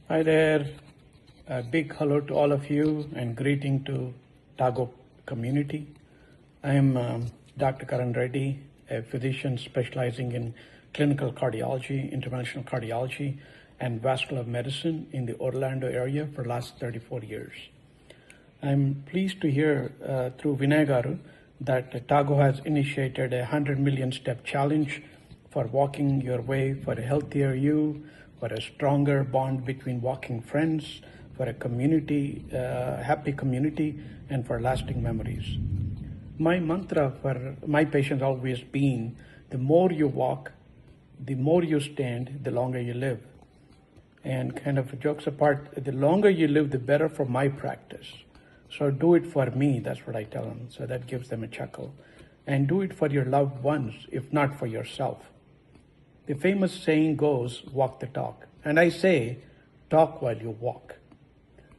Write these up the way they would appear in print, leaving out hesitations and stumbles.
Hi there. A big hello to all of you and greeting to Tago community. I am Dr. Karan Reddy, a physician specializing in clinical cardiology, interventional cardiology, and vascular medicine in the Orlando area for the last 34 years. I'm pleased to hear through Vinay Garu that Tago has initiated a 100 million step challenge for walking your way for a healthier you, for a stronger bond between walking friends, for a community, happy community, and for lasting memories. My mantra for my patients always been, the more you walk, the more you stand, the longer you live. And kind of jokes apart, the longer you live, the better for my practice. So do it for me, that's what I tell them. So that gives them a chuckle. And do it for your loved ones, if not for yourself. The famous saying goes, walk the talk. And I say, talk while you walk.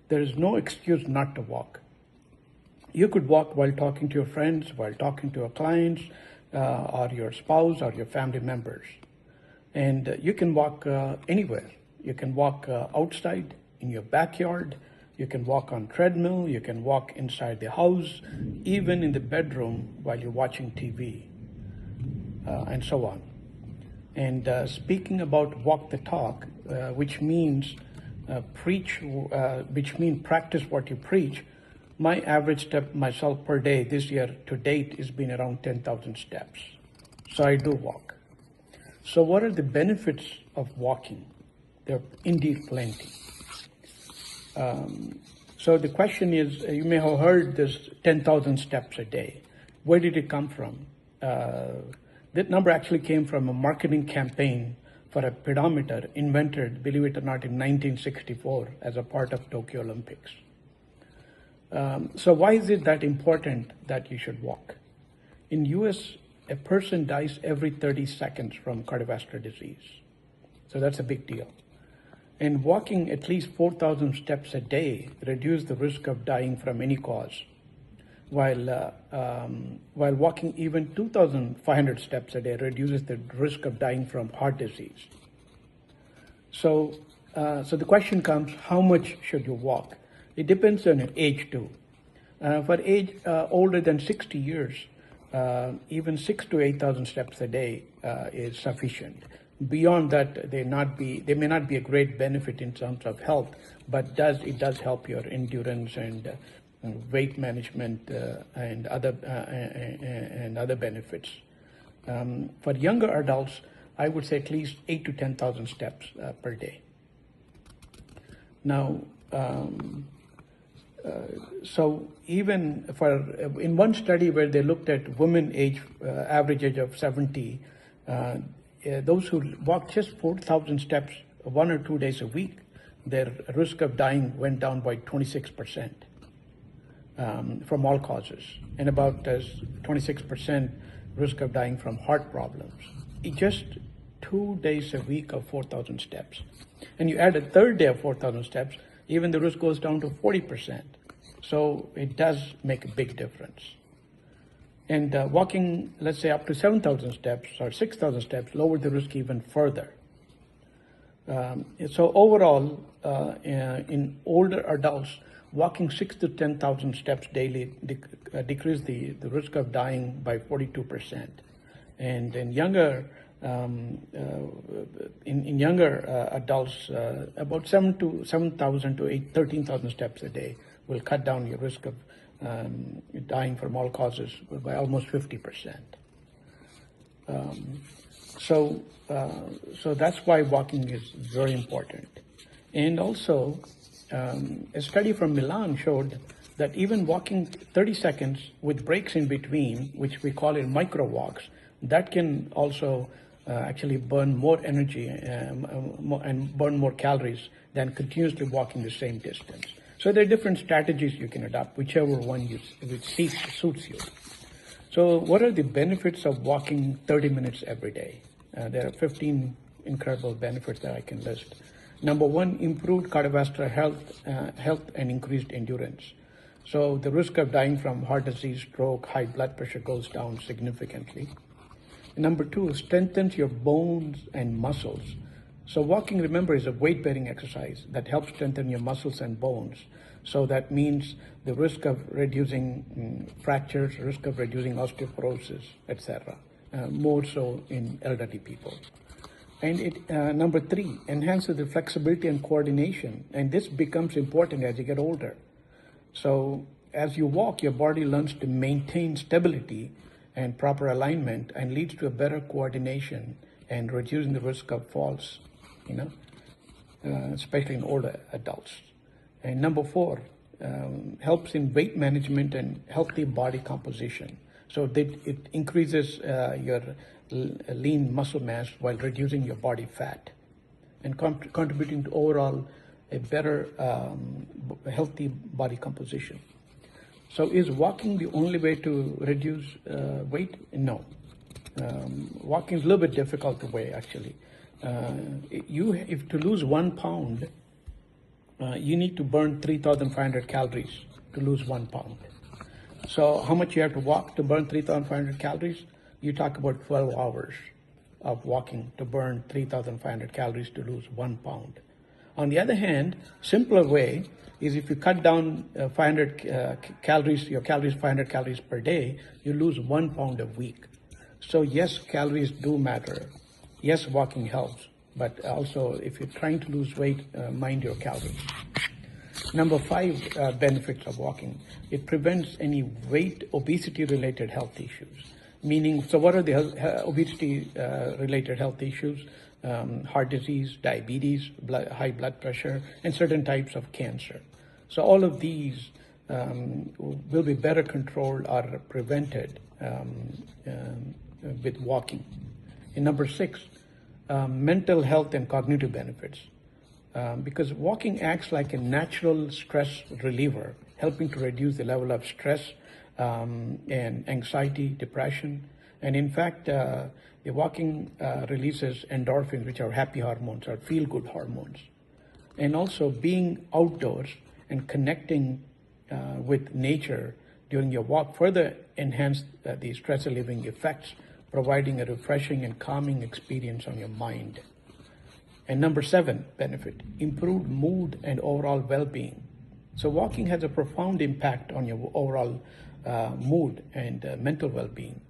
There is no excuse not to walk. You could walk while talking to your friends, while talking to your clients, or your spouse, or your family members. And you can walk anywhere. You can walk outside, in your backyard. You can walk on treadmill. You can walk inside the house, even in the bedroom while you're watching TV, and so on. And speaking about walk the talk, which means practice what you preach, my average step myself per day this year to date has been around 10,000 steps. So I do walk. So what are the benefits of walking? There are indeed plenty. So the question is, you may have heard this 10,000 steps a day. Where did it come from? That number actually came from a marketing campaign for a pedometer invented, believe it or not, in 1964 as a part of Tokyo Olympics. So why is it that important that you should walk? In US, a person dies every 30 seconds from cardiovascular disease. So that's a big deal. And walking at least 4,000 steps a day reduces the risk of dying from any cause, while walking even 2,500 steps a day reduces the risk of dying from heart disease. So the question comes, how much should you walk? It depends on your age too. For age older than 60 years, even 6,000 to 8,000 steps a day is sufficient. Beyond that, they may not be a great benefit in terms of health, but it does help your endurance and weight management and other benefits. For younger adults, I would say at least 8,000 to 10,000 steps per day. Now, so even in one study where they looked at women average age of 70, those who walked just 4,000 steps 1 or 2 days a week, their risk of dying went down by 26%. From all causes, and about 26% risk of dying from heart problems. Just 2 days a week of 4,000 steps. And you add a third day of 4,000 steps, even the risk goes down to 40%. So it does make a big difference. And walking, let's say, up to 7,000 steps or 6,000 steps, lower the risk even further. So overall, in older adults, walking 6,000 to 10,000 steps daily decrease the risk of dying by 42%. And in younger adults, about 7,000 to 13,000 steps a day will cut down your risk of dying from all causes by almost 50%. So that's why walking is very important. And also, a study from Milan showed that even walking 30 seconds with breaks in between, which we call it micro walks, that can also actually burn more energy and burn more calories than continuously walking the same distance. So there are different strategies you can adopt, whichever one suits you. So what are the benefits of walking 30 minutes every day? There are 15 incredible benefits that I can list. Number one, improved cardiovascular health and increased endurance. So the risk of dying from heart disease, stroke, high blood pressure goes down significantly. Number two, strengthens your bones and muscles. So walking, remember, is a weight-bearing exercise that helps strengthen your muscles and bones. So that means the risk of reducing fractures, risk of reducing osteoporosis, etc. More so in elderly people. And number 3, enhances the flexibility and coordination. And this becomes important as you get older. So as you walk, your body learns to maintain stability and proper alignment and leads to a better coordination and reducing the risk of falls, especially in older adults. And number 4, helps in weight management and healthy body composition. So that it increases your lean muscle mass while reducing your body fat and contributing to overall a better healthy body composition. So is walking the only way to reduce weight? No. Walking is a little bit difficult to weigh, actually. If to lose 1 pound, you need to burn 3,500 calories to lose 1 pound. So how much you have to walk to burn 3,500 calories? You talk about 12 hours of walking to burn 3,500 calories to lose 1 pound. On the other hand, simpler way is if you cut down 500 calories, your calories 500 calories per day, you lose 1 pound a week. So yes, calories do matter. Yes, walking helps, but also if you're trying to lose weight, mind your calories. Number 5 benefits of walking. It prevents any obesity-related health issues. Meaning, so what are the obesity-related health issues? Heart disease, diabetes, high blood pressure, and certain types of cancer. So all of these will be better controlled or prevented with walking. And number 6, mental health and cognitive benefits. Because walking acts like a natural stress reliever, helping to reduce the level of stress and anxiety, depression. And in fact, the walking releases endorphins, which are happy hormones or feel-good hormones. And also being outdoors and connecting with nature during your walk further enhance the stress relieving effects, providing a refreshing and calming experience on your mind. And number 7 benefit, improved mood and overall well-being. So walking has a profound impact on your overall mood and mental well-being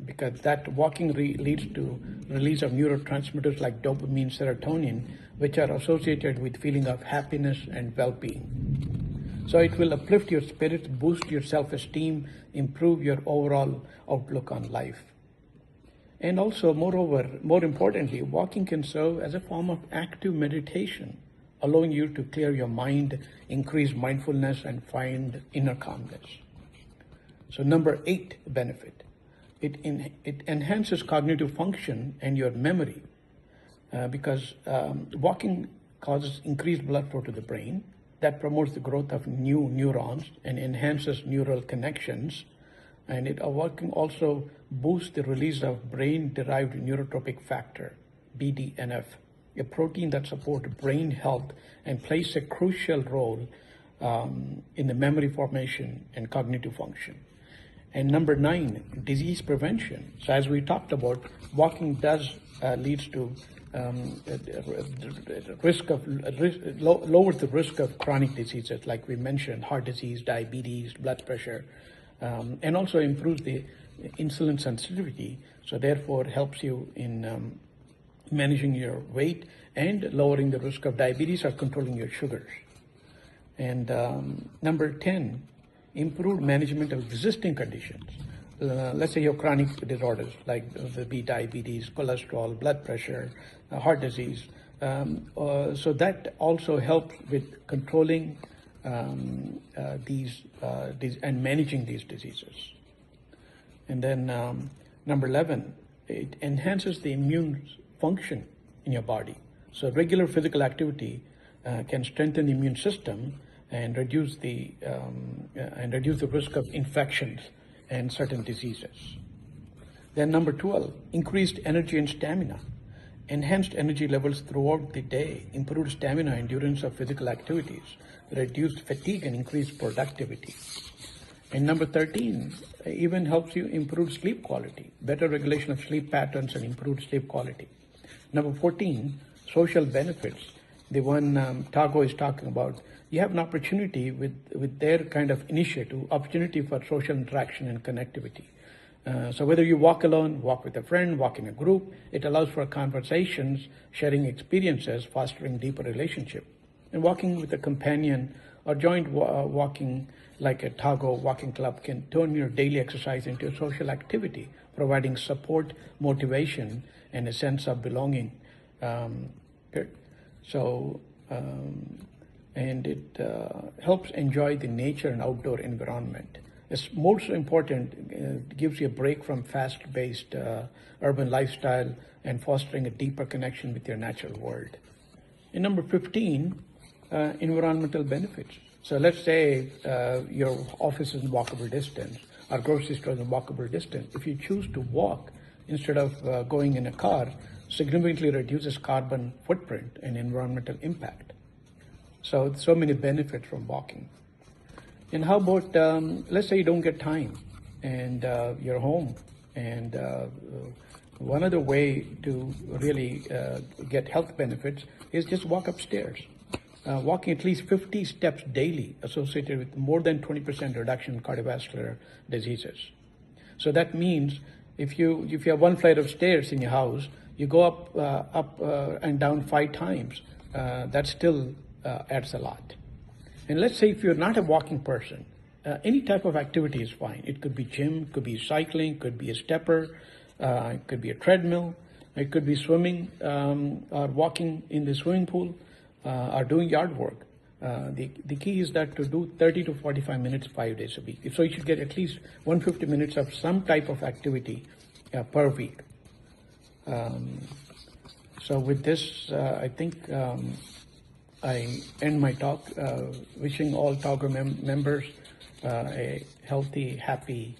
because that walking leads to release of neurotransmitters like dopamine, serotonin, which are associated with feeling of happiness and well-being. So it will uplift your spirits, boost your self-esteem, improve your overall outlook on life. And also, moreover, more importantly, walking can serve as a form of active meditation, allowing you to clear your mind, increase mindfulness, and find inner calmness. So number 8 benefit, it enhances cognitive function and your memory because walking causes increased blood flow to the brain that promotes the growth of new neurons and enhances neural connections. And walking also boosts the release of brain-derived neurotropic factor, BDNF, a protein that supports brain health and plays a crucial role in the memory formation and cognitive function. And number 9, disease prevention. So as we talked about, walking does leads to lowers the risk of chronic diseases, like we mentioned, heart disease, diabetes, blood pressure, and also improves the insulin sensitivity. So therefore, helps you in managing your weight and lowering the risk of diabetes or controlling your sugars. And number 10, improved management of existing conditions. Let's say you have chronic disorders like the diabetes, cholesterol, blood pressure, heart disease. So that also helps with controlling these and managing these diseases. And then number 11, it enhances the immune function in your body. So regular physical activity can strengthen the immune system and reduce the risk of infections and certain diseases. Then number 12, increased energy and stamina. Enhanced energy levels throughout the day, improved stamina, endurance of physical activities, reduced fatigue and increased productivity. And number 13, even helps you improve sleep quality, better regulation of sleep patterns and improved sleep quality. Number 14, social benefits. The one Tago is talking about. You have an opportunity with their kind of initiative, opportunity for social interaction and connectivity. So whether you walk alone, walk with a friend, walk in a group, it allows for conversations, sharing experiences, fostering deeper relationship. And walking with a companion or joint walking like a Tago walking club can turn your daily exercise into a social activity, providing support, motivation, and a sense of belonging. Good. So, and it helps enjoy the nature and outdoor environment. It's most important, it gives you a break from fast-paced urban lifestyle and fostering a deeper connection with your natural world. And number 15, environmental benefits. So let's say your office is in walkable distance, or grocery store is in walkable distance. If you choose to walk instead of going in a car, significantly reduces carbon footprint and environmental impact. So many benefits from walking. And how about, let's say you don't get time and you're home, and one other way to really get health benefits is just walk upstairs. Walking at least 50 steps daily associated with more than 20% reduction in cardiovascular diseases. So that means if you have one flight of stairs in your house, you go up and down 5 times, that still adds a lot. And let's say if you're not a walking person, any type of activity is fine. It could be gym, could be cycling, could be a stepper, it could be a treadmill, it could be swimming or walking in the swimming pool, or doing yard work. The key is that to do 30 to 45 minutes 5 days a week. So you should get at least 150 minutes of some type of activity per week. So with this, I think I end my talk wishing all Tago members a healthy, happy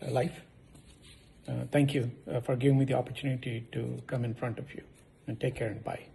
life. Thank you for giving me the opportunity to come in front of you, and take care and bye.